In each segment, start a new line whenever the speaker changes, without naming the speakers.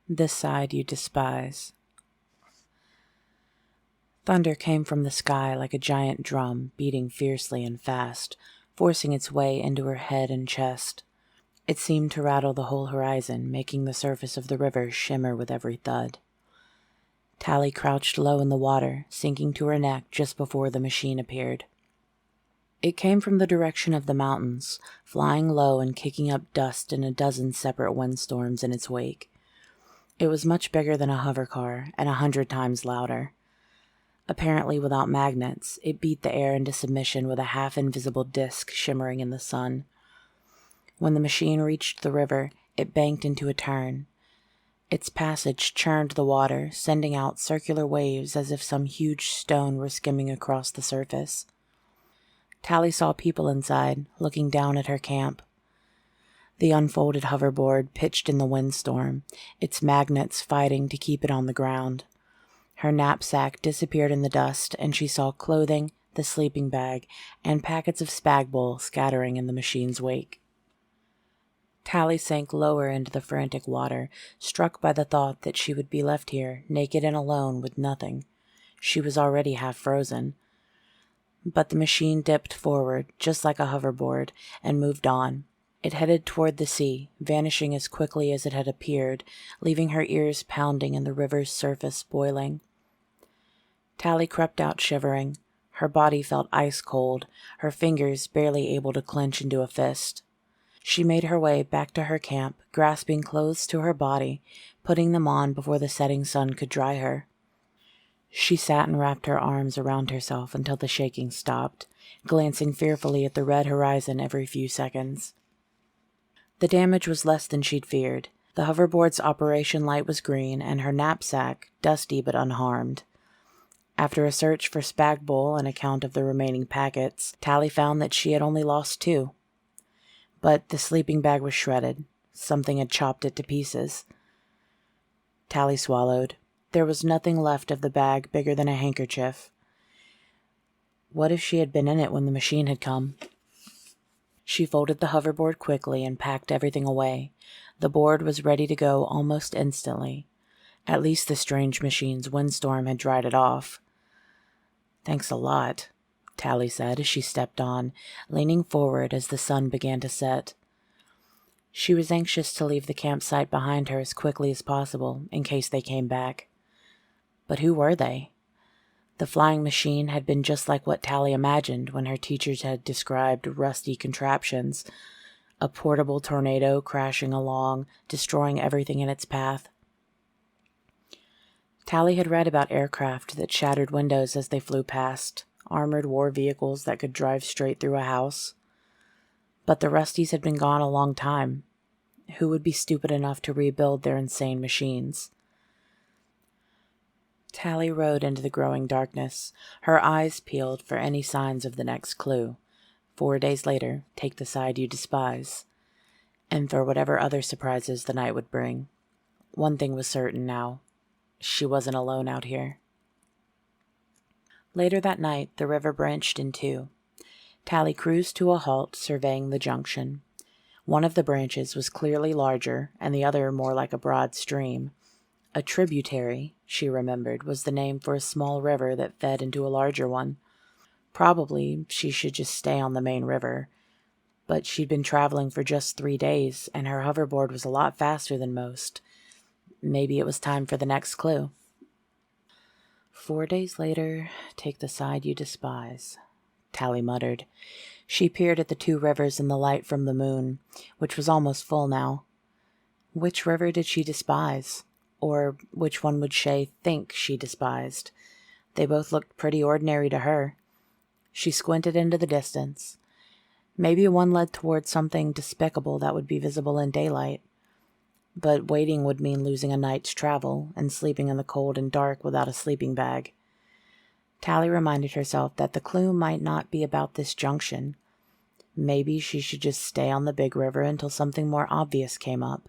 The side you despise. Thunder came from the sky like a giant drum, beating fiercely and fast, forcing its way into her head and chest. It seemed to rattle the whole horizon, making the surface of the river shimmer with every thud. Tally crouched low in the water, sinking to her neck just before the machine appeared. It came from the direction of the mountains, flying low and kicking up dust in a dozen separate windstorms in its wake. It was much bigger than a hover car and 100 times louder. Apparently without magnets, it beat the air into submission with a half-invisible disk shimmering in the sun. When the machine reached the river, it banked into a turn. Its passage churned the water, sending out circular waves as if some huge stone were skimming across the surface. Tally saw people inside, looking down at her camp. The unfolded hoverboard pitched in the windstorm, its magnets fighting to keep it on the ground. Her knapsack disappeared in the dust, and she saw clothing, the sleeping bag, and packets of spag bol scattering in the machine's wake. Tally sank lower into the frantic water, struck by the thought that she would be left here, naked and alone, with nothing. She was already half frozen. But the machine dipped forward, just like a hoverboard, and moved on. It headed toward the sea, vanishing as quickly as it had appeared, leaving her ears pounding and the river's surface boiling. Tally crept out shivering. Her body felt ice cold, her fingers barely able to clench into a fist. She made her way back to her camp, grasping clothes to her body, putting them on before the setting sun could dry her. She sat and wrapped her arms around herself until the shaking stopped, glancing fearfully at the red horizon every few seconds. The damage was less than she'd feared. The hoverboard's operation light was green, and her knapsack, dusty but unharmed. After a search for spag bol and a count of the remaining packets, Tally found that she had only lost 2. But the sleeping bag was shredded. Something had chopped it to pieces. Tally swallowed. There was nothing left of the bag bigger than a handkerchief. What if she had been in it when the machine had come? She folded the hoverboard quickly and packed everything away. The board was ready to go almost instantly. At least the strange machine's windstorm had dried it off. "Thanks a lot," Tally said as she stepped on, leaning forward as the sun began to set. She was anxious to leave the campsite behind her as quickly as possible, in case they came back. But who were they? The flying machine had been just like what Tally imagined when her teachers had described rusty contraptions, a portable tornado crashing along, destroying everything in its path. Tally had read about aircraft that shattered windows as they flew past, armored war vehicles that could drive straight through a house. But the Rusties had been gone a long time. Who would be stupid enough to rebuild their insane machines? Tally rode into the growing darkness, her eyes peeled for any signs of the next clue. 4 days later, take the side you despise. And for whatever other surprises the night would bring. One thing was certain now. She wasn't alone out here. Later that night, the river branched in 2. Tally cruised to a halt, surveying the junction. One of the branches was clearly larger, and the other more like a broad stream. A tributary, she remembered, was the name for a small river that fed into a larger one. Probably she should just stay on the main river. But she'd been traveling for just 3 days, and her hoverboard was a lot faster than most. Maybe it was time for the next clue. 4 days later, take the side you despise, Tally muttered. She peered at the 2 rivers in the light from the moon, which was almost full now. Which river did she despise? Or which one would Shay think she despised? They both looked pretty ordinary to her. She squinted into the distance. Maybe one led toward something despicable that would be visible in daylight. But waiting would mean losing a night's travel and sleeping in the cold and dark without a sleeping bag. Tally reminded herself that the clue might not be about this junction. Maybe she should just stay on the big river until something more obvious came up.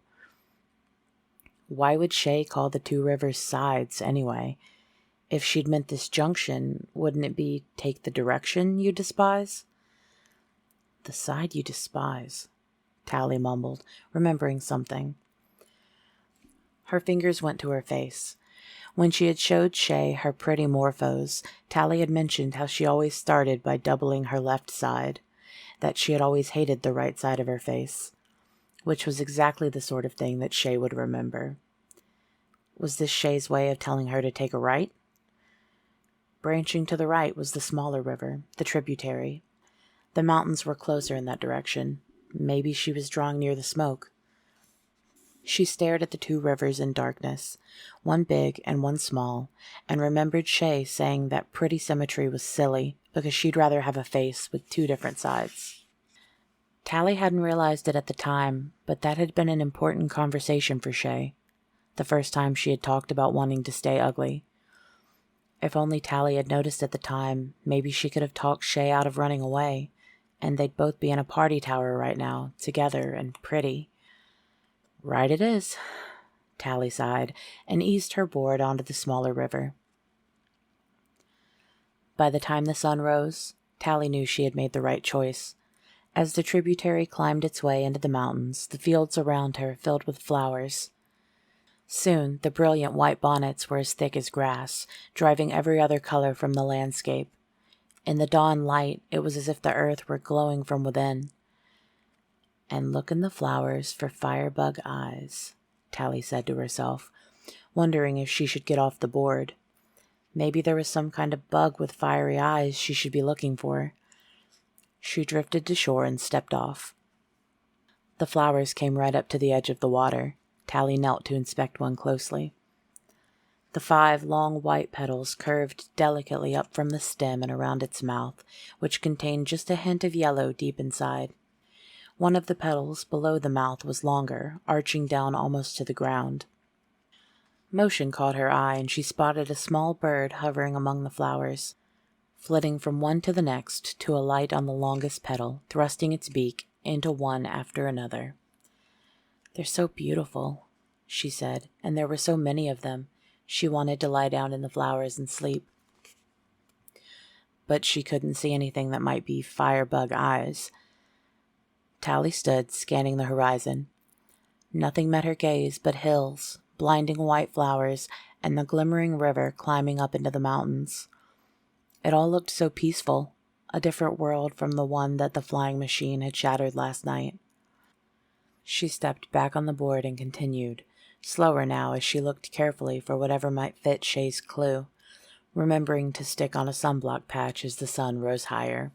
Why would Shay call the 2 rivers sides, anyway? If she'd meant this junction, wouldn't it be take the direction you despise? The side you despise, Tally mumbled, remembering something. Her fingers went to her face. When she had showed Shay her pretty morphos, Tally had mentioned how she always started by doubling her left side, that she had always hated the right side of her face, which was exactly the sort of thing that Shay would remember. Was this Shay's way of telling her to take a right? Branching to the right was the smaller river, the tributary. The mountains were closer in that direction. Maybe she was drawing near the smoke. She stared at the two rivers in darkness, one big and one small, and remembered Shay saying that pretty symmetry was silly because she'd rather have a face with two different sides. Tally hadn't realized it at the time, but that had been an important conversation for Shay, the first time she had talked about wanting to stay ugly. If only Tally had noticed at the time, maybe she could have talked Shay out of running away, and they'd both be in a party tower right now, together and pretty. Right it is, Tally sighed, and eased her board onto the smaller river. By the time the sun rose, Tally knew she had made the right choice. As the tributary climbed its way into the mountains, the fields around her filled with flowers. Soon, the brilliant white bonnets were as thick as grass, driving every other color from the landscape. In the dawn light, it was as if the earth were glowing from within. And look in the flowers for firebug eyes, Tally said to herself, wondering if she should get off the board. Maybe there was some kind of bug with fiery eyes she should be looking for. She drifted to shore and stepped off. The flowers came right up to the edge of the water. Tally knelt to inspect one closely. The 5 long white petals curved delicately up from the stem and around its mouth, which contained just a hint of yellow deep inside. One of the petals below the mouth was longer, arching down almost to the ground. Motion caught her eye, and she spotted a small bird hovering among the flowers, flitting from one to the next to alight on the longest petal, thrusting its beak into one after another. "They're so beautiful," she said, and there were so many of them. She wanted to lie down in the flowers and sleep. But she couldn't see anything that might be firebug eyes. Tally stood, scanning the horizon. Nothing met her gaze but hills, blinding white flowers, and the glimmering river climbing up into the mountains. It all looked so peaceful, a different world from the one that the flying machine had shattered last night. She stepped back on the board and continued, slower now as she looked carefully for whatever might fit Shay's clue, remembering to stick on a sunblock patch as the sun rose higher.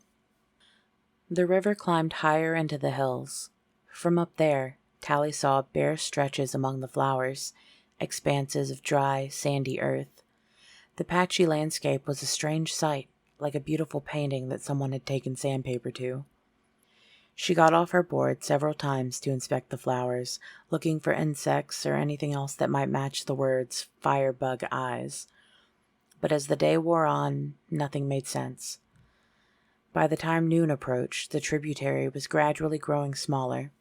The river climbed higher into the hills. From up there, Tally saw bare stretches among the flowers, expanses of dry, sandy earth. The patchy landscape was a strange sight, like a beautiful painting that someone had taken sandpaper to. She got off her board several times to inspect the flowers, looking for insects or anything else that might match the words "firebug eyes." But as the day wore on, nothing made sense. By the time noon approached, the tributary was gradually growing smaller.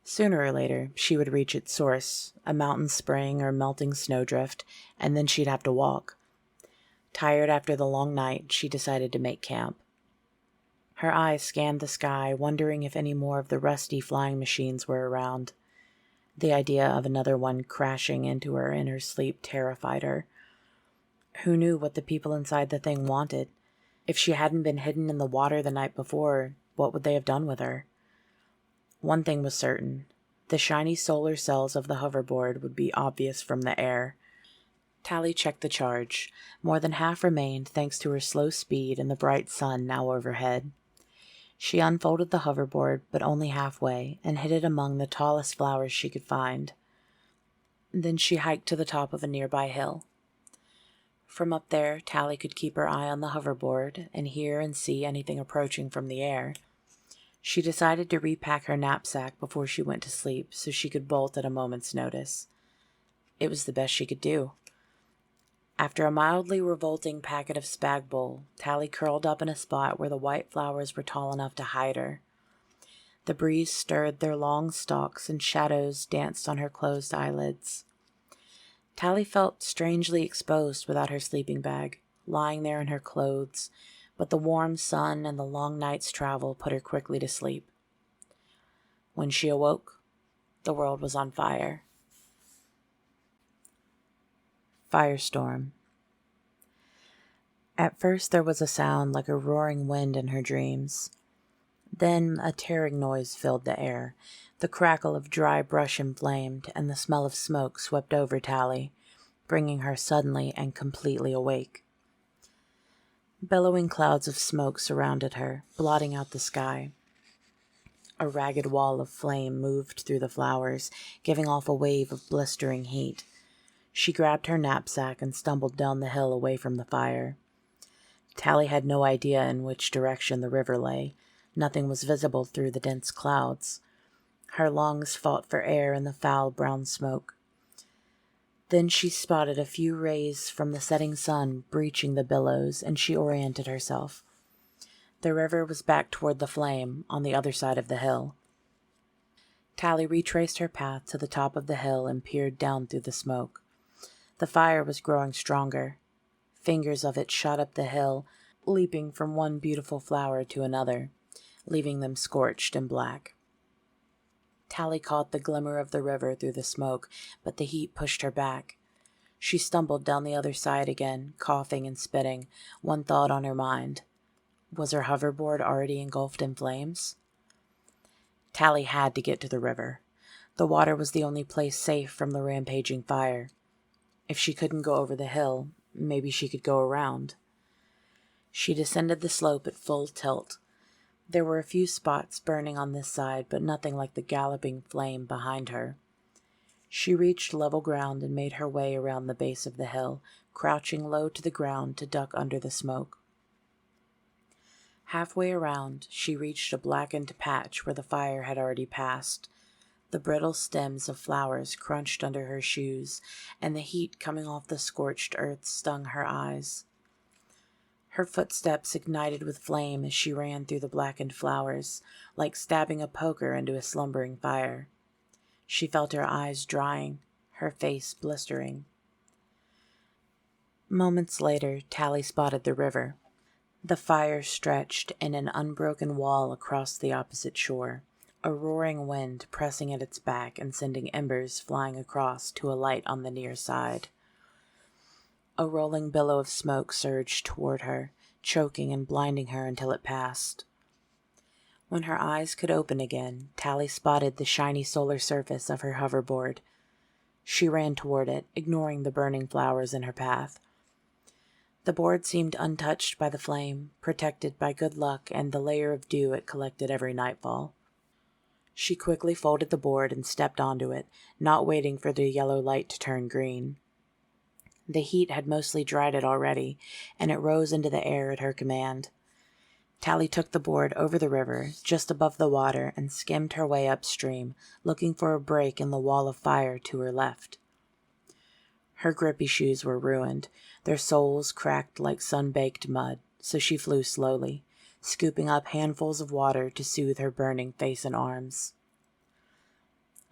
Sooner or later, she would reach its source, a mountain spring or melting snowdrift, and then she'd have to walk. Tired after the long night, she decided to make camp. Her eyes scanned the sky, wondering if any more of the rusty flying machines were around. The idea of another one crashing into her in her sleep terrified her. Who knew what the people inside the thing wanted? If she hadn't been hidden in the water the night before, what would they have done with her? One thing was certain. The shiny solar cells of the hoverboard would be obvious from the air. Tally checked the charge. More than half remained thanks to her slow speed and the bright sun now overhead. She unfolded the hoverboard, but only halfway, and hid it among the tallest flowers she could find. Then she hiked to the top of a nearby hill. From up there, Tally could keep her eye on the hoverboard and hear and see anything approaching from the air. She decided to repack her knapsack before she went to sleep so she could bolt at a moment's notice. It was the best she could do. After a mildly revolting packet of spag bowl, Tally curled up in a spot where the white flowers were tall enough to hide her. The breeze stirred their long stalks and shadows danced on her closed eyelids. Tally felt strangely exposed without her sleeping bag, lying there in her clothes, but the warm sun and the long night's travel put her quickly to sleep. When she awoke, the world was on fire. Firestorm. At first there was a sound like a roaring wind in her dreams. Then a tearing noise filled the air. The crackle of dry brush inflamed, and the smell of smoke swept over Tally, bringing her suddenly and completely awake. Billowing clouds of smoke surrounded her, blotting out the sky. A ragged wall of flame moved through the flowers, giving off a wave of blistering heat. She grabbed her knapsack and stumbled down the hill away from the fire. Tally had no idea in which direction the river lay. Nothing was visible through the dense clouds. Her lungs fought for air in the foul brown smoke. Then she spotted a few rays from the setting sun breaching the billows, and she oriented herself. The river was back toward the flame, on the other side of the hill. Tally retraced her path to the top of the hill and peered down through the smoke. The fire was growing stronger. Fingers of it shot up the hill, leaping from one beautiful flower to another, leaving them scorched and black. Tally caught the glimmer of the river through the smoke, but the heat pushed her back. She stumbled down the other side again, coughing and spitting, one thought on her mind. Was her hoverboard already engulfed in flames? Tally had to get to the river. The water was the only place safe from the rampaging fire. If she couldn't go over the hill, maybe she could go around. She descended the slope at full tilt. There were a few spots burning on this side, but nothing like the galloping flame behind her. She reached level ground and made her way around the base of the hill, crouching low to the ground to duck under the smoke. Halfway around, she reached a blackened patch where the fire had already passed. The brittle stems of flowers crunched under her shoes, and the heat coming off the scorched earth stung her eyes. Her footsteps ignited with flame as she ran through the blackened flowers, like stabbing a poker into a slumbering fire. She felt her eyes drying, her face blistering. Moments later, Tally spotted the river. The fire stretched in an unbroken wall across the opposite shore, a roaring wind pressing at its back and sending embers flying across to a light on the near side. A rolling billow of smoke surged toward her, choking and blinding her until it passed. When her eyes could open again, Tally spotted the shiny solar surface of her hoverboard. She ran toward it, ignoring the burning flowers in her path. The board seemed untouched by the flame, protected by good luck and the layer of dew it collected every nightfall. She quickly folded the board and stepped onto it, not waiting for the yellow light to turn green. The heat had mostly dried it already, and it rose into the air at her command. Tally took the board over the river, just above the water, and skimmed her way upstream, looking for a break in the wall of fire to her left. Her grippy shoes were ruined, their soles cracked like sun-baked mud, so she flew slowly, scooping up handfuls of water to soothe her burning face and arms.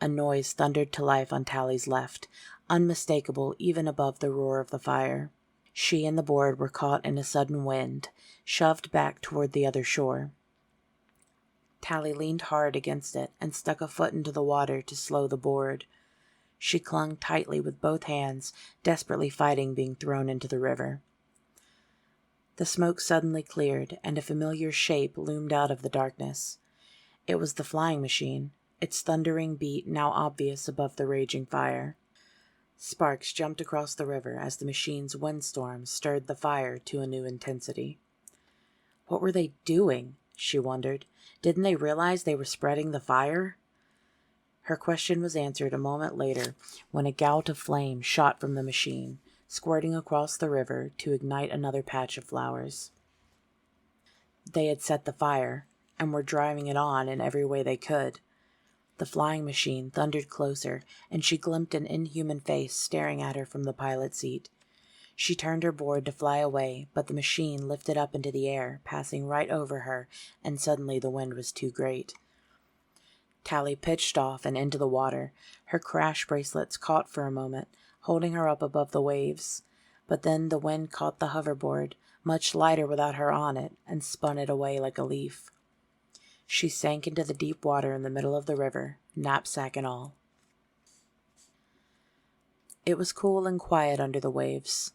A noise thundered to life on Tally's left, unmistakable even above the roar of the fire. She and the board were caught in a sudden wind, shoved back toward the other shore. Tally leaned hard against it and stuck a foot into the water to slow the board. She clung tightly with both hands, desperately fighting being thrown into the river. The smoke suddenly cleared, and a familiar shape loomed out of the darkness. It was the flying machine, its thundering beat now obvious above the raging fire. Sparks jumped across the river as the machine's windstorm stirred the fire to a new intensity. What were they doing? She wondered. Didn't they realize they were spreading the fire? Her question was answered a moment later when a gout of flame shot from the machine, squirting across the river to ignite another patch of flowers. They had set the fire, and were driving it on in every way they could. The flying machine thundered closer, and she glimpsed an inhuman face staring at her from the pilot seat. She turned her board to fly away, but the machine lifted up into the air, passing right over her, and suddenly the wind was too great. Tally pitched off and into the water. Her crash bracelets caught for a moment, holding her up above the waves. But then the wind caught the hoverboard, much lighter without her on it, and spun it away like a leaf. She sank into the deep water in the middle of the river, knapsack and all. It was cool and quiet under the waves.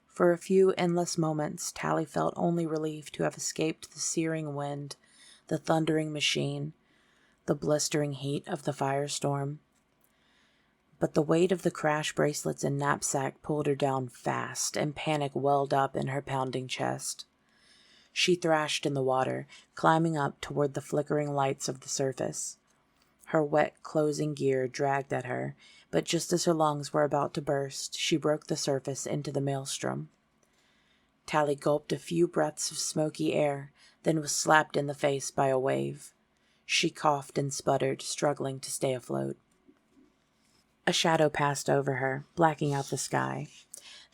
For a few endless moments, Tally felt only relief to have escaped the searing wind, the thundering machine, the blistering heat of the firestorm. But the weight of the crash bracelets and knapsack pulled her down fast, and panic welled up in her pounding chest. She thrashed in the water, climbing up toward the flickering lights of the surface. Her wet closing gear dragged at her, but just as her lungs were about to burst, she broke the surface into the maelstrom. Tally gulped a few breaths of smoky air, then was slapped in the face by a wave. She coughed and sputtered, struggling to stay afloat. A shadow passed over her, blacking out the sky.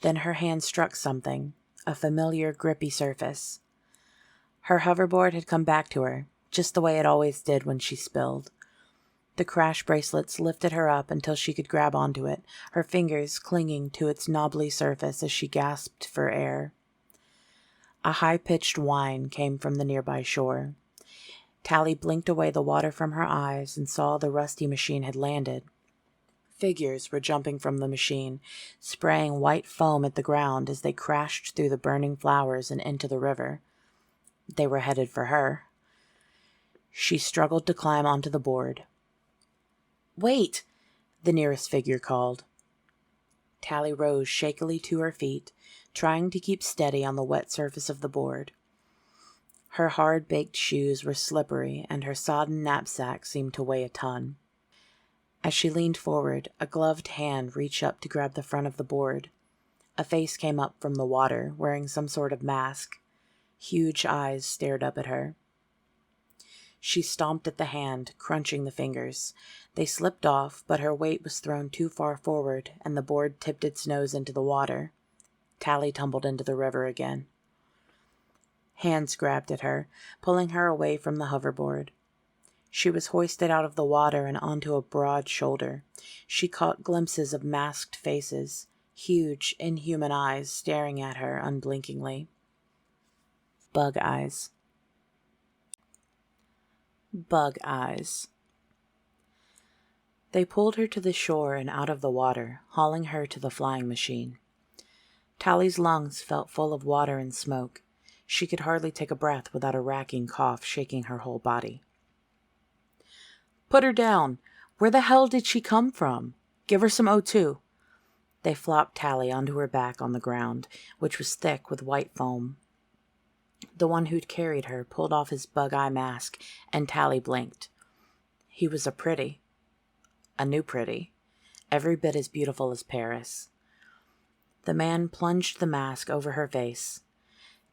Then her hand struck something, a familiar, grippy surface. Her hoverboard had come back to her, just the way it always did when she spilled. The crash bracelets lifted her up until she could grab onto it, her fingers clinging to its knobbly surface as she gasped for air. A high-pitched whine came from the nearby shore. Tally blinked away the water from her eyes and saw the rusty machine had landed. Figures were jumping from the machine, spraying white foam at the ground as they crashed through the burning flowers and into the river. They were headed for her. She struggled to climb onto the board. "Wait!" the nearest figure called. Tally rose shakily to her feet, trying to keep steady on the wet surface of the board. Her hard-baked shoes were slippery, and her sodden knapsack seemed to weigh a ton. As she leaned forward, a gloved hand reached up to grab the front of the board. A face came up from the water, wearing some sort of mask. Huge eyes stared up at her. She stomped at the hand, crunching the fingers. They slipped off, but her weight was thrown too far forward, and the board tipped its nose into the water. Tally tumbled into the river again. Hands grabbed at her, pulling her away from the hoverboard. She was hoisted out of the water and onto a broad shoulder. She caught glimpses of masked faces, huge, inhuman eyes staring at her unblinkingly. Bug eyes. Bug eyes. They pulled her to the shore and out of the water, hauling her to the flying machine. Tally's lungs felt full of water and smoke. She could hardly take a breath without a racking cough shaking her whole body. "Put her down! Where the hell did she come from? Give her some O2. They flopped Tally onto her back on the ground, which was thick with white foam. The one who'd carried her pulled off his bug-eye mask, and Tally blinked. He was a pretty. A new pretty. Every bit as beautiful as Paris. The man plunged the mask over her face.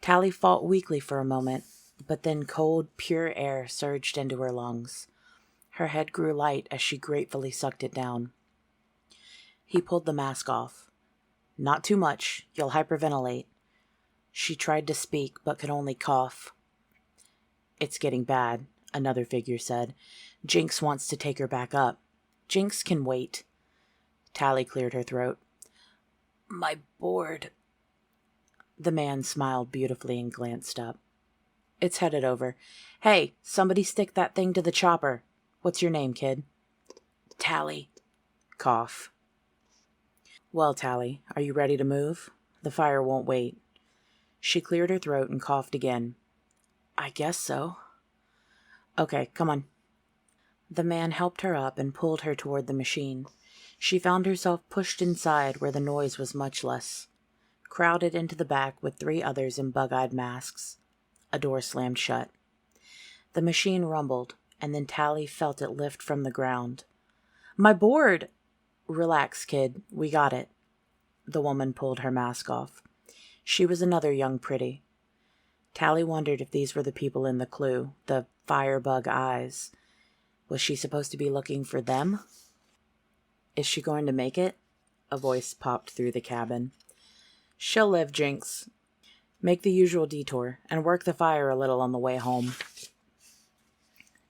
Tally fought weakly for a moment, but then cold, pure air surged into her lungs. Her head grew light as she gratefully sucked it down. He pulled the mask off. "Not too much. You'll hyperventilate." She tried to speak, but could only cough. "It's getting bad," another figure said. "Jinx wants to take her back up." "Jinx can wait." Tally cleared her throat. "My board." The man smiled beautifully and glanced up. "It's headed over. Hey, somebody stick that thing to the chopper. What's your name, kid?" "Tally." Cough. "Well, Tally, are you ready to move? The fire won't wait." She cleared her throat and coughed again. "I guess so." "Okay, come on." The man helped her up and pulled her toward the machine. She found herself pushed inside where the noise was much less. Crowded into the back with 3 others in bug-eyed masks. A door slammed shut. The machine rumbled, and then Tally felt it lift from the ground. "My board!" "Relax, kid. We got it." The woman pulled her mask off. She was another young pretty. Tally wondered if these were the people in the clue, the firebug eyes. Was she supposed to be looking for them? "Is she going to make it?" A voice popped through the cabin. "She'll live, Jinx. Make the usual detour, and work the fire a little on the way home."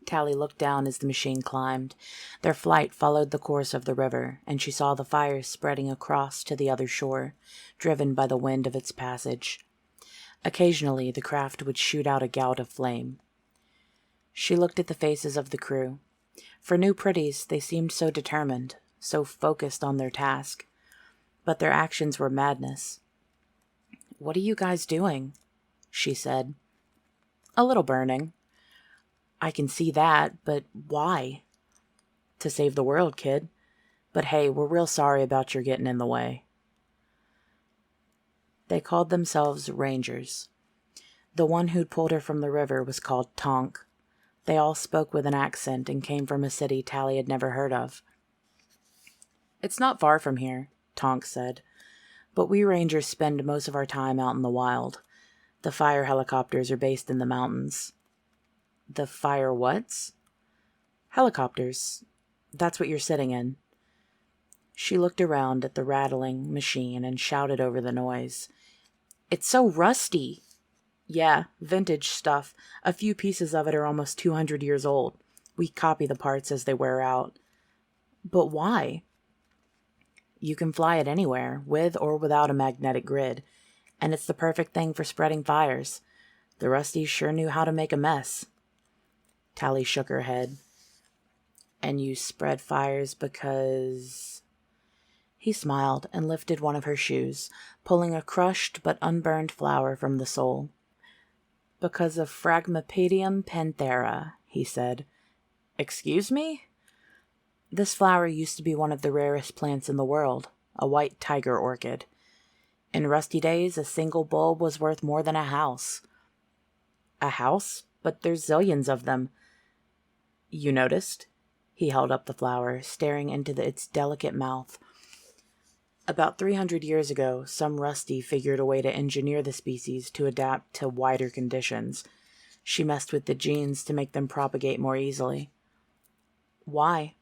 Tally looked down as the machine climbed. Their flight followed the course of the river, and she saw the fire spreading across to the other shore, driven by the wind of its passage. Occasionally, the craft would shoot out a gout of flame. She looked at the faces of the crew. For new pretties, they seemed so determined, so focused on their task. but their actions were madness. "What are you guys doing?" she said. "A little burning." "I can see that, but why?" "To save the world, kid. But hey, we're real sorry about your getting in the way." They called themselves Rangers. The one who'd pulled her from the river was called Tonk. They all spoke with an accent and came from a city Tally had never heard of. "It's not far from here," Tonk said, "but we Rangers spend most of our time out in the wild. The fire helicopters are based in the mountains." "The fire whats?" "Helicopters. That's what you're sitting in." She looked around at the rattling machine and shouted over the noise. "It's so rusty." "Yeah, vintage stuff. A few pieces of it are almost 200 years old. We copy the parts as they wear out." "But why?" "You can fly it anywhere, with or without a magnetic grid, and it's the perfect thing for spreading fires. The Rusties sure knew how to make a mess." Tally shook her head. "And you spread fires because—" He smiled and lifted one of her shoes, pulling a crushed but unburned flower from the sole. "Because of Phragmipedium panthera," he said. "Excuse me?" "This flower used to be one of the rarest plants in the world, a white tiger orchid. In Rusty days, a single bulb was worth more than a house." "A house? But there's zillions of them." "You noticed?" He held up the flower, staring into its delicate mouth. "About 300 years ago, some Rusty figured a way to engineer the species to adapt to wider conditions. She messed with the genes to make them propagate more easily." "Why?"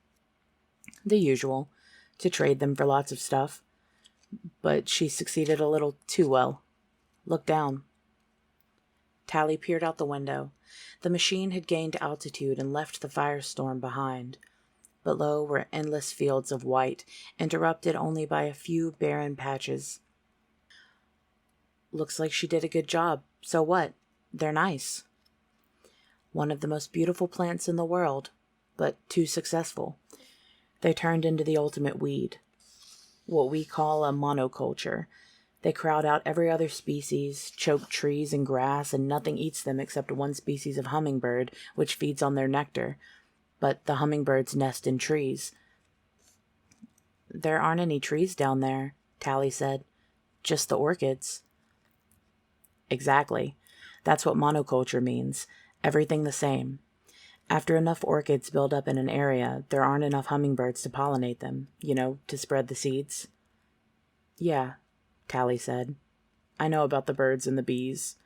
"The usual. To trade them for lots of stuff. But she succeeded a little too well. Look down." Tally peered out the window. The machine had gained altitude and left the firestorm behind. Below were endless fields of white, interrupted only by a few barren patches. "Looks like she did a good job. So what? They're nice." "One of the most beautiful plants in the world, but too successful. They turned into the ultimate weed. What we call a monoculture. They crowd out every other species, choke trees and grass, and nothing eats them except one species of hummingbird, which feeds on their nectar. But the hummingbirds nest in trees." "There aren't any trees down there," Tally said. "Just the orchids." "Exactly. That's what monoculture means. Everything the same. After enough orchids build up in an area, there aren't enough hummingbirds to pollinate them, to spread the seeds." "Yeah," Tally said. "I know about the birds and the bees."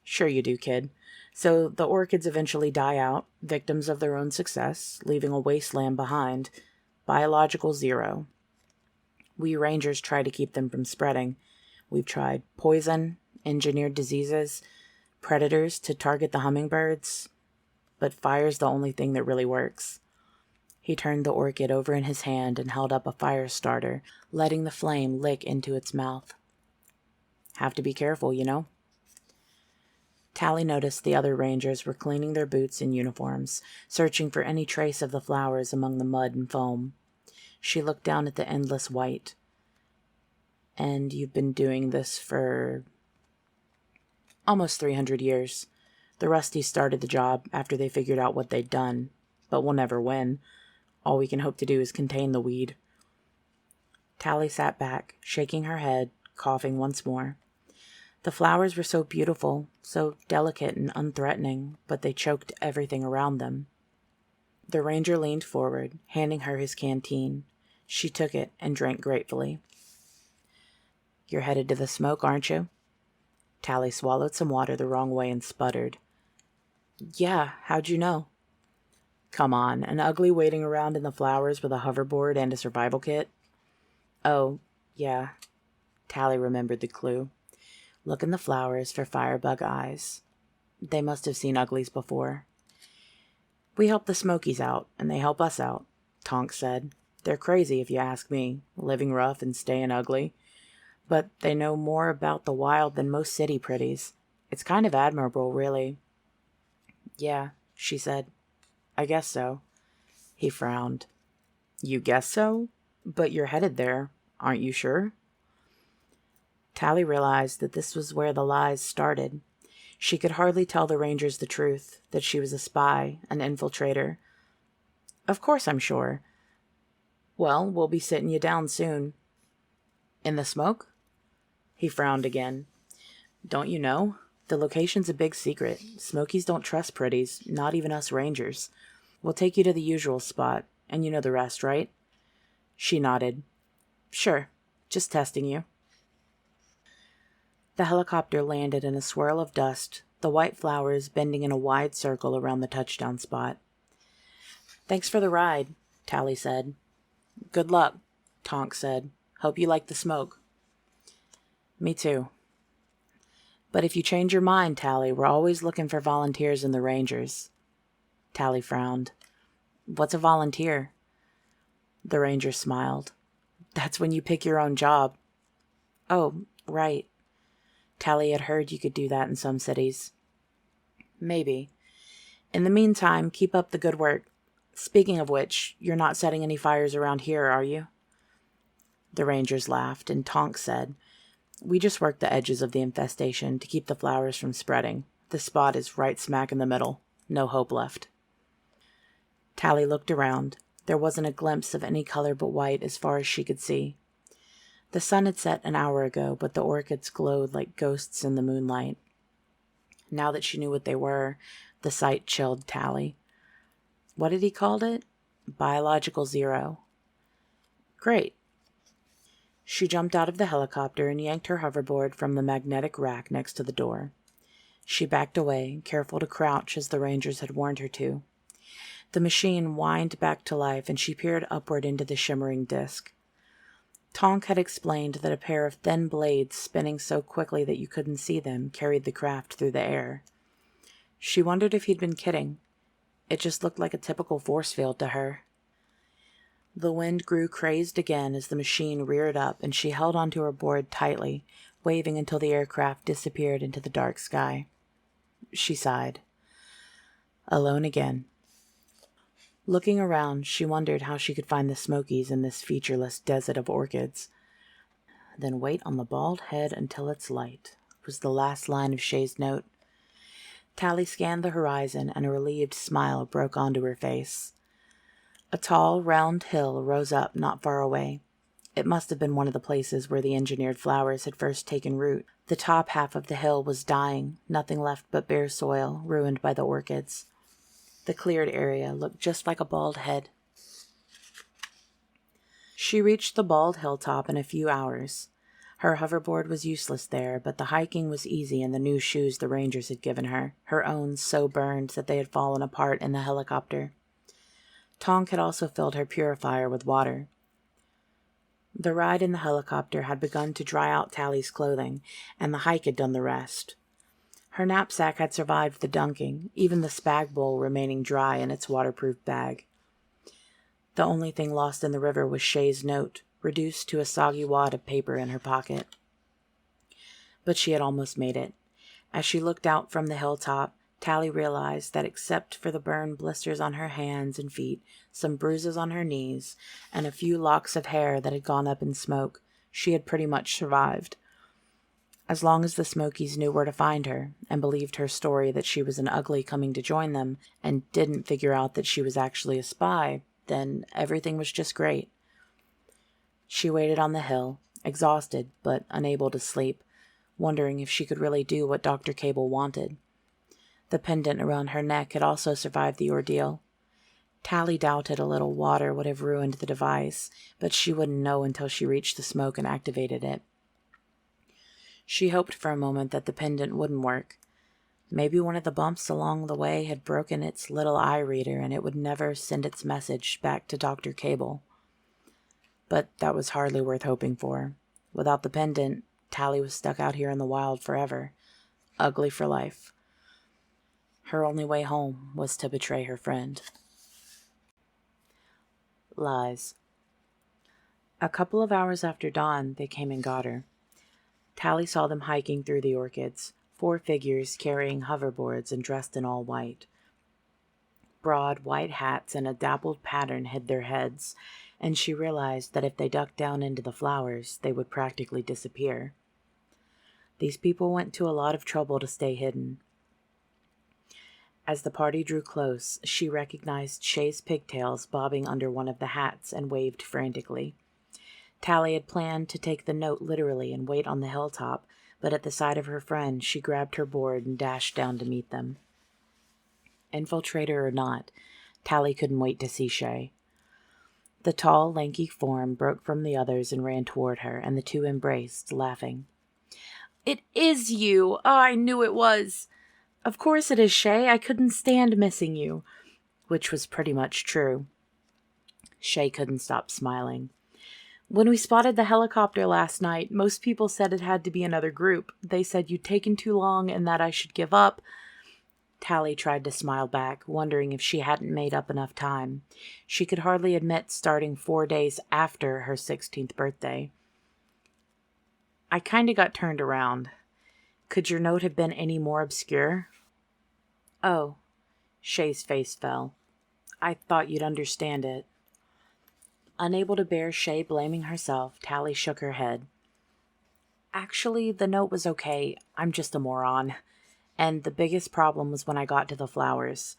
"Sure you do, kid. So the orchids eventually die out, victims of their own success, leaving a wasteland behind. Biological zero. We Rangers try to keep them from spreading. We've tried poison, engineered diseases, predators to target the hummingbirds. But fire's the only thing that really works." He turned the orchid over in his hand and held up a fire starter, letting the flame lick into its mouth. "Have to be careful, Tally noticed the other Rangers were cleaning their boots and uniforms, searching for any trace of the flowers among the mud and foam. She looked down at the endless white. "And you've been doing this for—" "Almost 300 years. The Rusties started the job after they figured out what they'd done, but we'll never win. All we can hope to do is contain the weed." Tally sat back, shaking her head, coughing once more. The flowers were so beautiful, so delicate and unthreatening, but they choked everything around them. The ranger leaned forward, handing her his canteen. She took it and drank gratefully. "You're headed to the smoke, aren't you?" Tally swallowed some water the wrong way and sputtered. "Yeah, how'd you know?" "Come on, an ugly waiting around in the flowers with a hoverboard and a survival kit?" "Oh, yeah." Tally remembered the clue. Look in the flowers for firebug eyes. They must have seen Uglies before. "We help the Smokies out, and they help us out," Tonk said. "They're crazy, if you ask me, living rough and staying ugly. But they know more about the wild than most city pretties. It's kind of admirable, really." "Yeah," she said. "I guess so." He frowned. "You guess so? But you're headed there. Aren't you sure? Tally realized that this was where the lies started. She could hardly tell the Rangers the truth, that she was a spy, an infiltrator. Of course I'm sure. Well, we'll be sitting you down soon. In the smoke? He frowned again. Don't you know? The location's a big secret. Smokies don't trust pretties, not even us Rangers. We'll take you to the usual spot, and you know the rest, right? She nodded. Sure, just testing you. The helicopter landed in a swirl of dust, the white flowers bending in a wide circle around the touchdown spot. Thanks for the ride, Tally said. Good luck, Tonk said. Hope you like the smoke. Me too. But if you change your mind, Tally, we're always looking for volunteers in the Rangers. Tally frowned. What's a volunteer? The Ranger smiled. That's when you pick your own job. Oh, right. Tally had heard you could do that in some cities. Maybe. In the meantime, keep up the good work. Speaking of which, you're not setting any fires around here, are you? The Rangers laughed, and Tonk said, We just work the edges of the infestation to keep the flowers from spreading. The spot is right smack in the middle. No hope left. Tally looked around. There wasn't a glimpse of any color but white as far as she could see. The sun had set an hour ago, but the orchids glowed like ghosts in the moonlight. Now that she knew what they were, the sight chilled Tally. What had he called it? Biological zero. Great. She jumped out of the helicopter and yanked her hoverboard from the magnetic rack next to the door. She backed away, careful to crouch as the Rangers had warned her to. The machine whined back to life, and she peered upward into the shimmering disk. Tonk had explained that a pair of thin blades spinning so quickly that you couldn't see them carried the craft through the air. She wondered if he'd been kidding. It just looked like a typical force field to her. The wind grew crazed again as the machine reared up, and she held onto her board tightly, waving until the aircraft disappeared into the dark sky. She sighed. Alone again. Looking around, she wondered how she could find the Smokies in this featureless desert of orchids. Then wait on the bald head until it's light, was the last line of Shay's note. Tally scanned the horizon, and a relieved smile broke onto her face. A tall, round hill rose up not far away. It must have been one of the places where the engineered flowers had first taken root. The top half of the hill was dying, nothing left but bare soil, ruined by the orchids. The cleared area looked just like a bald head. She reached the bald hilltop in a few hours. Her hoverboard was useless there, but the hiking was easy in the new shoes the Rangers had given her, her own so burned that they had fallen apart in the helicopter. Tonk had also filled her purifier with water. The ride in the helicopter had begun to dry out Tally's clothing, and the hike had done the rest. Her knapsack had survived the dunking, even the spag bowl remaining dry in its waterproof bag. The only thing lost in the river was Shay's note, reduced to a soggy wad of paper in her pocket. But she had almost made it. As she looked out from the hilltop, Tally realized that except for the burned blisters on her hands and feet, some bruises on her knees, and a few locks of hair that had gone up in smoke, she had pretty much survived. As long as the Smokies knew where to find her, and believed her story that she was an ugly coming to join them, and didn't figure out that she was actually a spy, then everything was just great. She waited on the hill, exhausted but unable to sleep, wondering if she could really do what Dr. Cable wanted. The pendant around her neck had also survived the ordeal. Tally doubted a little water would have ruined the device, but she wouldn't know until she reached the smoke and activated it. She hoped for a moment that the pendant wouldn't work. Maybe one of the bumps along the way had broken its little eye reader and it would never send its message back to Dr. Cable. But that was hardly worth hoping for. Without the pendant, Tally was stuck out here in the wild forever. Ugly for life. Her only way home was to betray her friend. Lies. A couple of hours after dawn, they came and got her. Tally saw them hiking through the orchids, 4 figures carrying hoverboards and dressed in all white. Broad white hats and a dappled pattern hid their heads, and she realized that if they ducked down into the flowers, they would practically disappear. These people went to a lot of trouble to stay hidden. As the party drew close, she recognized Shay's pigtails bobbing under one of the hats and waved frantically. Tally had planned to take the note literally and wait on the hilltop, but at the sight of her friend, she grabbed her board and dashed down to meet them. Infiltrator or not, Tally couldn't wait to see Shay. The tall, lanky form broke from the others and ran toward her, and the two embraced, laughing. "It is you! Oh, I knew it was! Of course it is, Shay. I couldn't stand missing you." Which was pretty much true. Shay couldn't stop smiling. "When we spotted the helicopter last night, most people said it had to be another group. They said you'd taken too long and that I should give up." Tally tried to smile back, wondering if she hadn't made up enough time. She could hardly admit starting 4 days after her 16th birthday. "I kinda got turned around. Could your note have been any more obscure?" "Oh." Shay's face fell. "I thought you'd understand it." Unable to bear Shay blaming herself, Tally shook her head. "Actually, the note was okay. I'm just a moron. And the biggest problem was when I got to the flowers.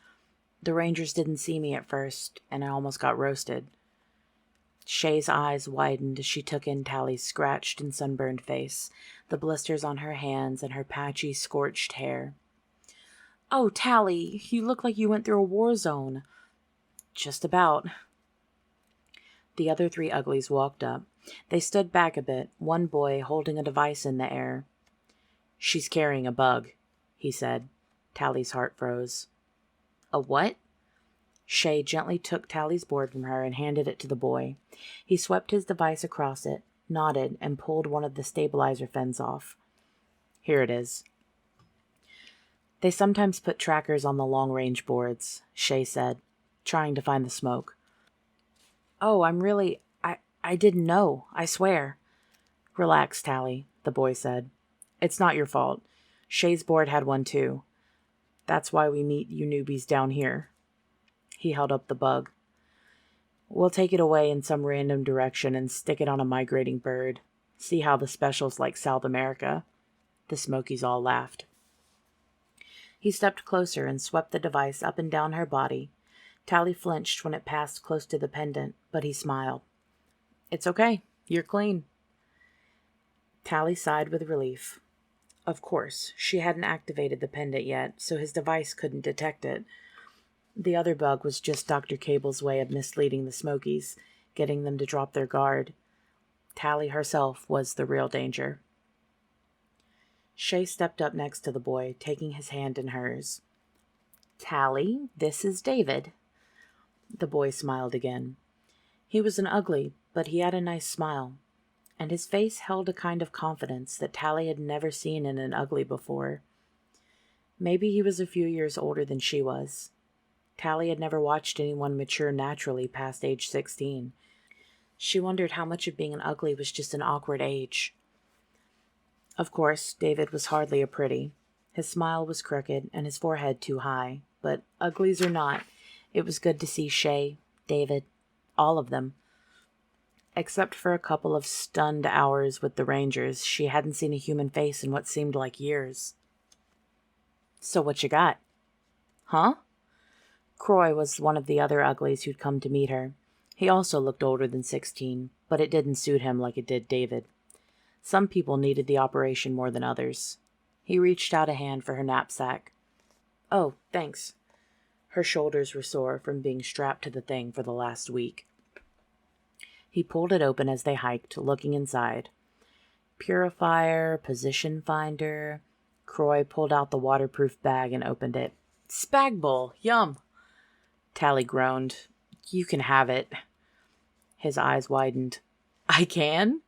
The Rangers didn't see me at first, and I almost got roasted." Shay's eyes widened as she took in Tally's scratched and sunburned face, the blisters on her hands, and her patchy, scorched hair. "Oh, Tally, you look like you went through a war zone." "Just about." The other 3 uglies walked up. They stood back a bit, one boy holding a device in the air. "She's carrying a bug," he said. Tally's heart froze. "A what?" Shay gently took Tally's board from her and handed it to the boy. He swept his device across it, nodded, and pulled one of the stabilizer fins off. "Here it is." "They sometimes put trackers on the long-range boards," Shay said, trying to find the smoke. "Oh, I didn't know, I swear." "Relax, Tally," the boy said. "It's not your fault. Shay's board had one too. That's why we meet you newbies down here." He held up the bug. "We'll take it away in some random direction and stick it on a migrating bird. See how the specials like South America." The Smokies all laughed. He stepped closer and swept the device up and down her body. Tally flinched when it passed close to the pendant, but he smiled. "It's okay. You're clean." Tally sighed with relief. Of course, she hadn't activated the pendant yet, so his device couldn't detect it. The other bug was just Dr. Cable's way of misleading the Smokies, getting them to drop their guard. Tally herself was the real danger. Shay stepped up next to the boy, taking his hand in hers. "Tally, this is David." The boy smiled again. He was an ugly, but he had a nice smile, and his face held a kind of confidence that Tally had never seen in an ugly before. Maybe he was a few years older than she was. Tally had never watched anyone mature naturally past age 16. She wondered how much of being an ugly was just an awkward age. Of course, David was hardly a pretty. His smile was crooked and his forehead too high, but uglies or not, it was good to see Shay, David, all of them. Except for a couple of stunned hours with the Rangers, she hadn't seen a human face in what seemed like years. "So what you got?" "Huh?" Croy was one of the other uglies who'd come to meet her. He also looked older than 16, but it didn't suit him like it did David. Some people needed the operation more than others. He reached out a hand for her knapsack. "Oh, thanks." Her shoulders were sore from being strapped to the thing for the last week. He pulled it open as they hiked, looking inside. Purifier, position finder. Croy pulled out the waterproof bag and opened it. "Spag bowl, yum." Tally groaned. "You can have it." His eyes widened. "I can?"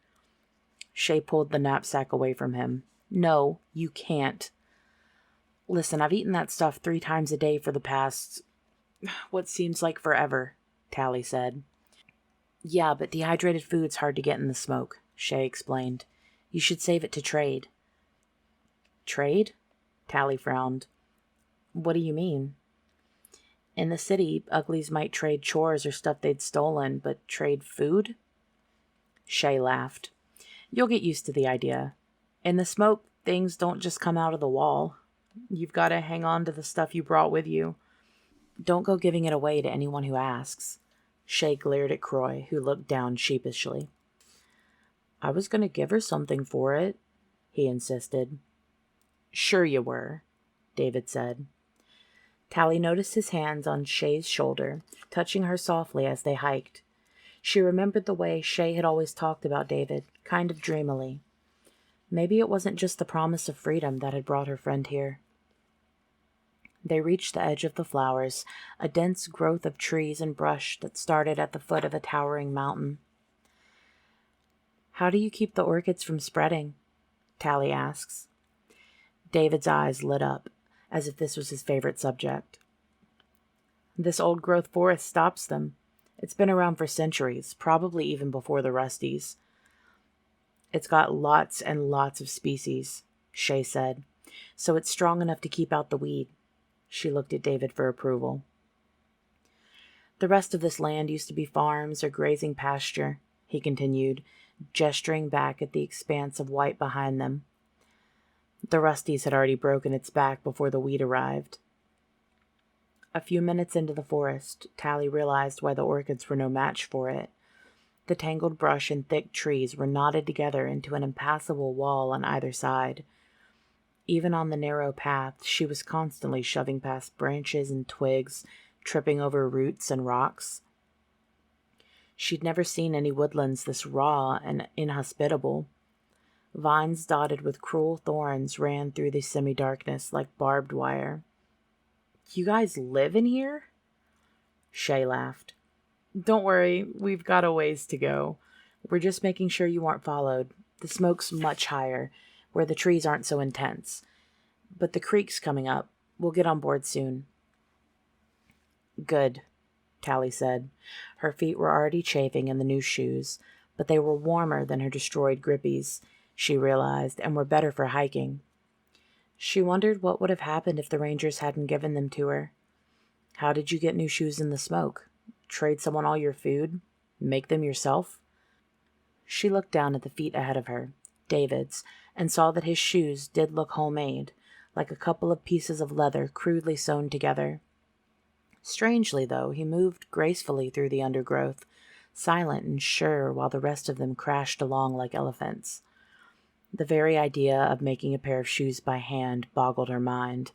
Shay pulled the knapsack away from him. "No, you can't." "Listen, I've eaten that stuff 3 times a day for the past, what seems like forever," Tally said. "Yeah, but dehydrated food's hard to get in the smoke," Shay explained. "You should save it to trade." "Trade?" Tally frowned. "What do you mean?" In the city, Uglies might trade chores or stuff they'd stolen, but trade food? Shay laughed. You'll get used to the idea. In the smoke, things don't just come out of the wall. You've got to hang on to the stuff you brought with you. Don't go giving it away to anyone who asks. Shay glared at Croy, who looked down sheepishly. I was going to give her something for it, he insisted. Sure you were, David said. Tally noticed his hands on Shay's shoulder, touching her softly as they hiked. She remembered the way Shay had always talked about David, kind of dreamily. Maybe it wasn't just the promise of freedom that had brought her friend here. They reached the edge of the flowers, a dense growth of trees and brush that started at the foot of a towering mountain. How do you keep the orchids from spreading? Tally asks. David's eyes lit up, as if this was his favorite subject. This old-growth forest stops them. It's been around for centuries, probably even before the Rusties. It's got lots and lots of species, Shay said, so it's strong enough to keep out the weed. She looked at David for approval. The rest of this land used to be farms or grazing pasture, he continued, gesturing back at the expanse of white behind them. The Rusties had already broken its back before the wheat arrived. A few minutes into the forest, Tally realized why the orchids were no match for it. The tangled brush and thick trees were knotted together into an impassable wall on either side. Even on the narrow path, she was constantly shoving past branches and twigs, tripping over roots and rocks. She'd never seen any woodlands this raw and inhospitable. Vines dotted with cruel thorns ran through the semi-darkness like barbed wire. You guys live in here? Shay laughed. Don't worry, we've got a ways to go. We're just making sure you aren't followed. The smoke's much higher, where the trees aren't so intense. But the creek's coming up. We'll get on board soon. Good, Tally said. Her feet were already chafing in the new shoes, but they were warmer than her destroyed grippies, she realized, and were better for hiking. She wondered what would have happened if the rangers hadn't given them to her. How did you get new shoes in the smoke? Trade someone all your food? Make them yourself? She looked down at the feet ahead of her, David's, and saw that his shoes did look homemade, like a couple of pieces of leather crudely sewn together. Strangely, though, he moved gracefully through the undergrowth, silent and sure while the rest of them crashed along like elephants. The very idea of making a pair of shoes by hand boggled her mind.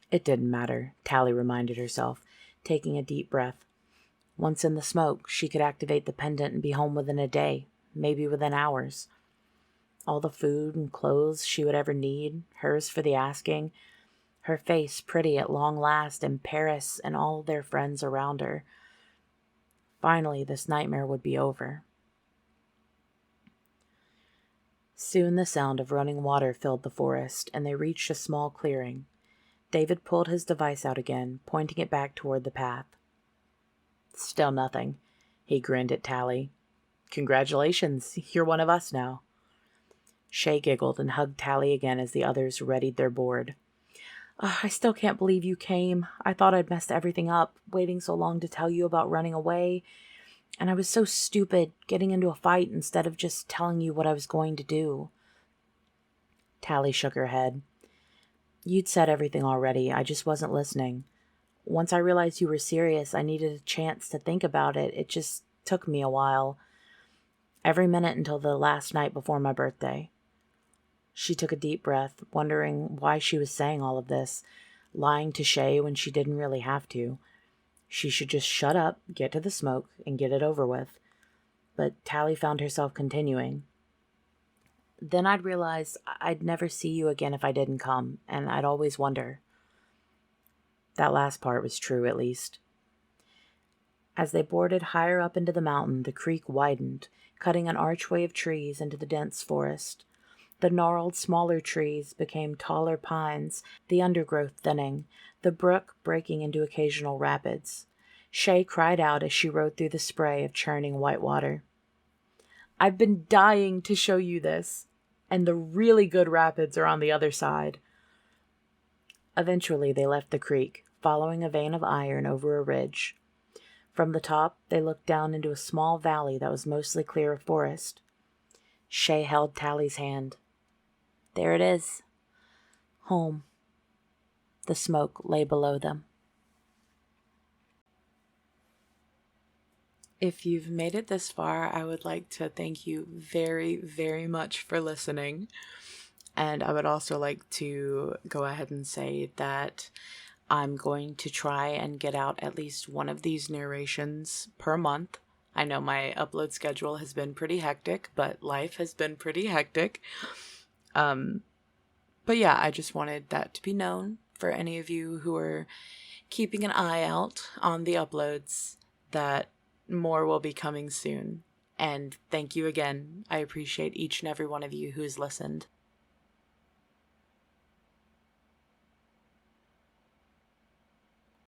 It didn't matter, Tally reminded herself, taking a deep breath. Once in the smoke, she could activate the pendant and be home within a day, maybe within hours. All the food and clothes she would ever need, hers for the asking. Her face pretty at long last in Paris and all their friends around her. Finally, this nightmare would be over. Soon the sound of running water filled the forest, and they reached a small clearing. David pulled his device out again, pointing it back toward the path. Still nothing. He grinned at Tally. Congratulations, you're one of us now. Shay giggled and hugged Tally again as the others readied their board. I still can't believe you came. I thought I'd messed everything up, waiting so long to tell you about running away. And I was so stupid, getting into a fight instead of just telling you what I was going to do. Tally shook her head. You'd said everything already. I just wasn't listening. Once I realized you were serious, I needed a chance to think about it. It just took me a while. Every minute until the last night before my birthday. She took a deep breath, wondering why she was saying all of this, lying to Shay when she didn't really have to. She should just shut up, get to the smoke, and get it over with. But Tally found herself continuing. Then I'd realize I'd never see you again if I didn't come, and I'd always wonder. That last part was true, at least. As they boarded higher up into the mountain, the creek widened, cutting an archway of trees into the dense forest. The gnarled, smaller trees became taller pines, the undergrowth thinning, the brook breaking into occasional rapids. Shay cried out as she rode through the spray of churning white water. I've been dying to show you this, and the really good rapids are on the other side. Eventually they left the creek, following a vein of iron over a ridge. From the top, they looked down into a small valley that was mostly clear of forest. Shay held Tally's hand. There it is. Home. The smoke lay below them. If you've made it this far, I would like to thank you very, very much for listening. And I would also like to go ahead and say that I'm going to try and get out at least one of these narrations per month. I know my upload schedule has been pretty hectic, but life has been pretty hectic. But yeah, I just wanted that to be known for any of you who are keeping an eye out on the uploads, that more will be coming soon. And thank you again. I appreciate each and every one of you who has listened.